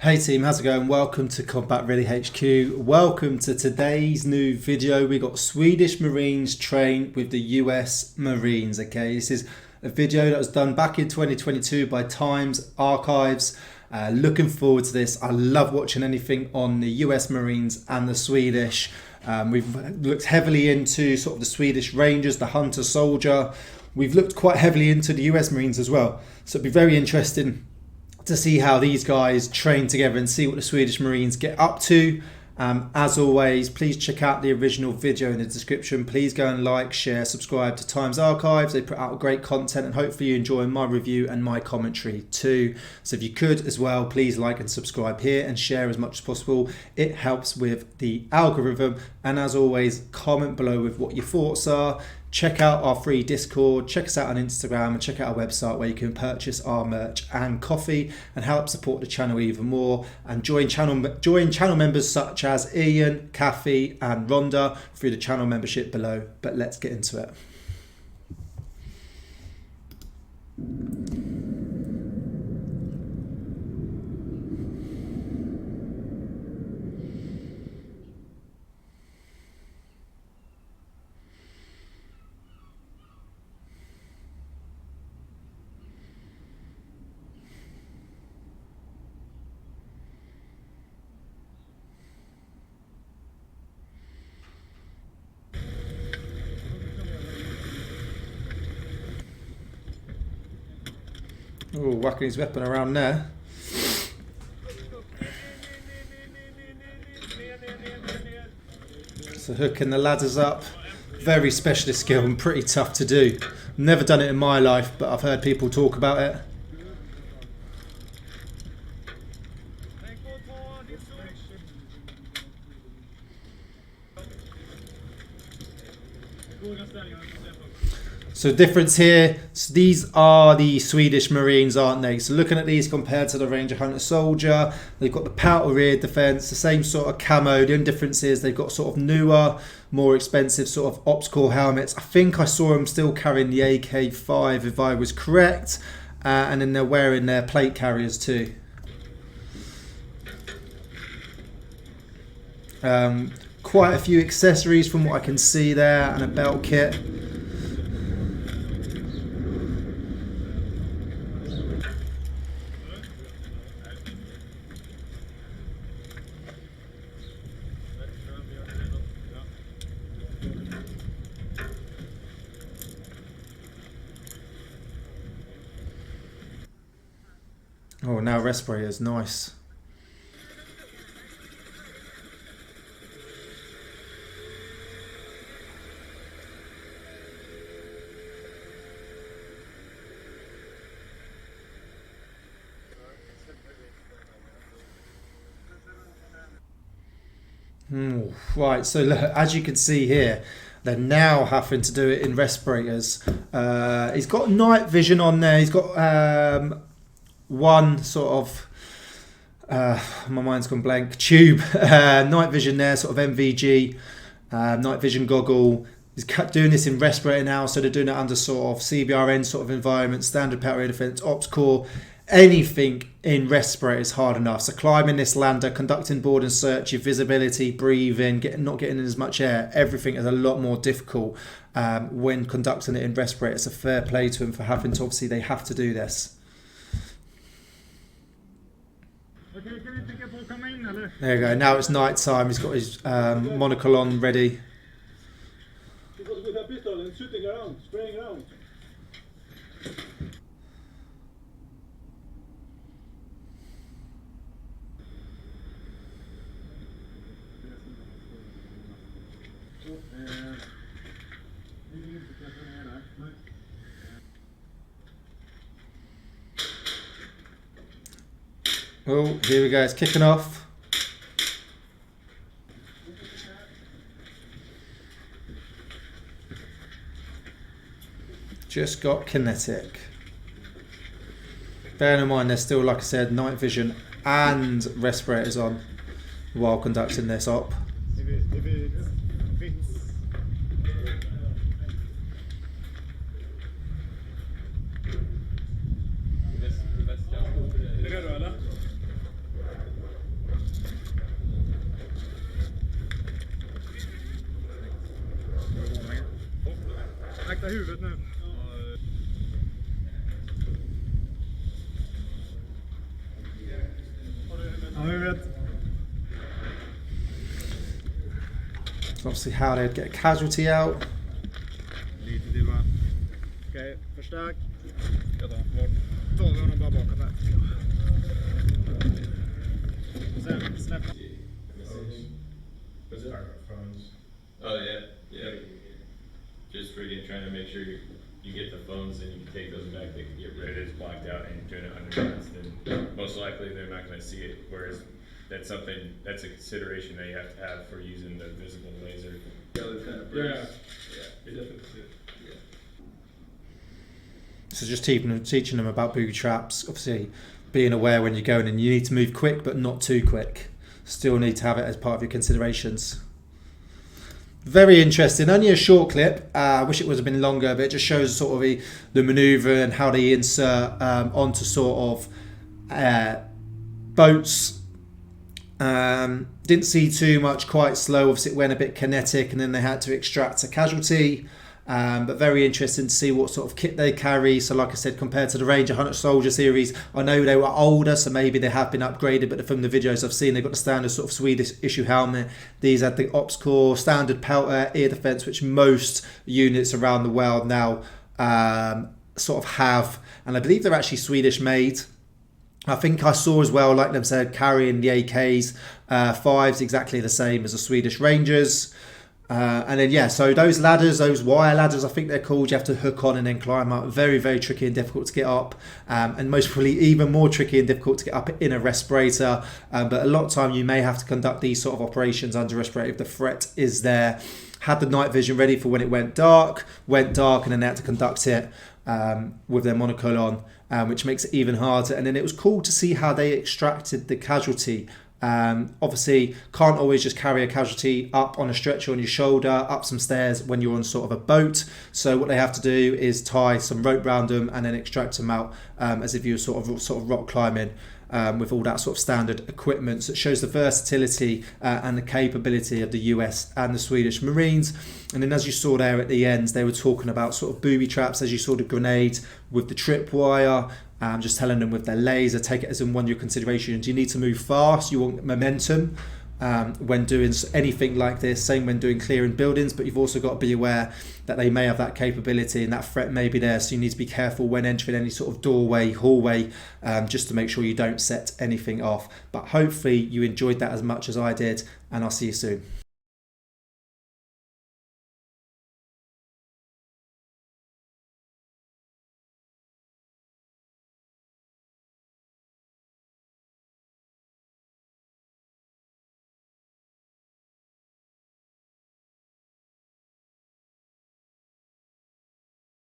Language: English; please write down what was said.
Hey team, how's it going? Welcome to combatreadyhq. Welcome to today's new video. We got Swedish Marines train with the US Marines. Okay, this is a video that was done back in 2022 by Times Archives. Looking forward to this. I love watching anything on the US Marines and the Swedish. We've looked heavily into sort of the Swedish Rangers, the Hunter Soldier. We've looked quite heavily into the US Marines as well. So it'd be very interesting to see how these guys train together and see what the Swedish Marines get up to. As always, please check out the original video in the description. Please go and like, share, subscribe to Times Archives. They put out great content and hopefully you enjoy my review and my commentary too. So if you could as well, please like and subscribe here and share as much as possible. It helps with the algorithm. And as always, comment below with what your thoughts are. Check out our free Discord, check us out on Instagram, and check out our website where you can purchase our merch and coffee and help support the channel even more. And join channel members such as Ian, Kathy and Rhonda through the channel membership below. But let's get into it. Oh, whacking his weapon around there. So hooking the ladders up. Very specialist skill and pretty tough to do. Never done it in my life, but I've heard people talk about it. So difference here, so these are the Swedish Marines, aren't they? So looking at these compared to the Ranger Hunter Soldier, they've got the powder rear defense, the same sort of camo. The only difference is they've got sort of newer, more expensive sort of ops core helmets. I think I saw them still carrying the AK-5 if I was correct. And then they're wearing their plate carriers too. Quite a few accessories from what I can see there and a belt kit. Oh, now respirators, nice. Right, so look, as you can see here, they're now having to do it in respirators. He's got night vision on there. He's got one sort of, my mind's gone blank, tube, night vision there, sort of MVG, night vision goggle. He's doing this in respirator now, so they're doing it under sort of CBRN sort of environment, standard powder defense, ops core. Anything in respirator is hard enough. So climbing this lander, conducting board and search, your visibility, breathing, not getting in as much air, everything is a lot more difficult when conducting it in respirator. It's a fair play to him for having to, obviously they have to do this. There you go, now it's night time, he's got his monocle on ready. Oh, here we go, it's kicking off. Just got kinetic. Bearing in mind there's still, like I said, night vision and respirators on while conducting this op. Akta huvudet nu. Ja, huvudet. Obviously how they'd get a casualty out. Lite till va. Okej, förstärk. Då tar vi honom bara bakåt här. Sen släpp. Oh yeah, yeah. Just freaking trying to make sure you get the phones and you can take those back. They can get rid of it, it's blocked out, and you're doing it under minutes. Then most likely they're not going to see it. Whereas that's a consideration that you have to have for using the visible laser. Yeah, it definitely. So just teaching them about booby traps. Obviously, being aware when you're going and you need to move quick, but not too quick. Still need to have it as part of your considerations. Very interesting. Only a short clip. I wish it would have been longer, but it just shows sort of the manoeuvre and how they insert onto sort of boats. Didn't see too much, quite slow. Obviously, it went a bit kinetic, and then they had to extract a casualty. But very interesting to see what sort of kit they carry. So like I said, compared to the Ranger Hunter Soldier series, I know they were older, so maybe they have been upgraded, but from the videos I've seen, they've got the standard sort of Swedish issue helmet. These had the Ops Core, standard pelter, ear defense, which most units around the world now sort of have. And I believe they're actually Swedish made. I think I saw as well, like them said, carrying the AKs, 5s exactly the same as the Swedish Rangers. And then, yeah, so those ladders, those wire ladders, I think they're called, you have to hook on and then climb up. Very, very tricky and difficult to get up. And most probably even more tricky and difficult to get up in a respirator. But a lot of time you may have to conduct these sort of operations under respirator if the threat is there. Had the night vision ready for when it went dark, and then they had to conduct it with their monocle on, which makes it even harder. And then it was cool to see how they extracted the casualty. Obviously can't always just carry a casualty up on a stretcher on your shoulder, up some stairs when you're on sort of a boat. So what they have to do is tie some rope around them and then extract them out as if you were sort of rock climbing. With all that sort of standard equipment. So it shows the versatility and the capability of the US and the Swedish Marines. And then as you saw there at the end, they were talking about sort of booby traps, as you saw the grenade with the tripwire, just telling them with their laser, take it as in one of your considerations. You need to move fast, you want momentum when doing anything like this, same when doing clearing buildings, but you've also got to be aware that they may have that capability and that threat may be there, so you need to be careful when entering any sort of doorway, hallway, just to make sure you don't set anything off. But hopefully you enjoyed that as much as I did, and I'll see you soon.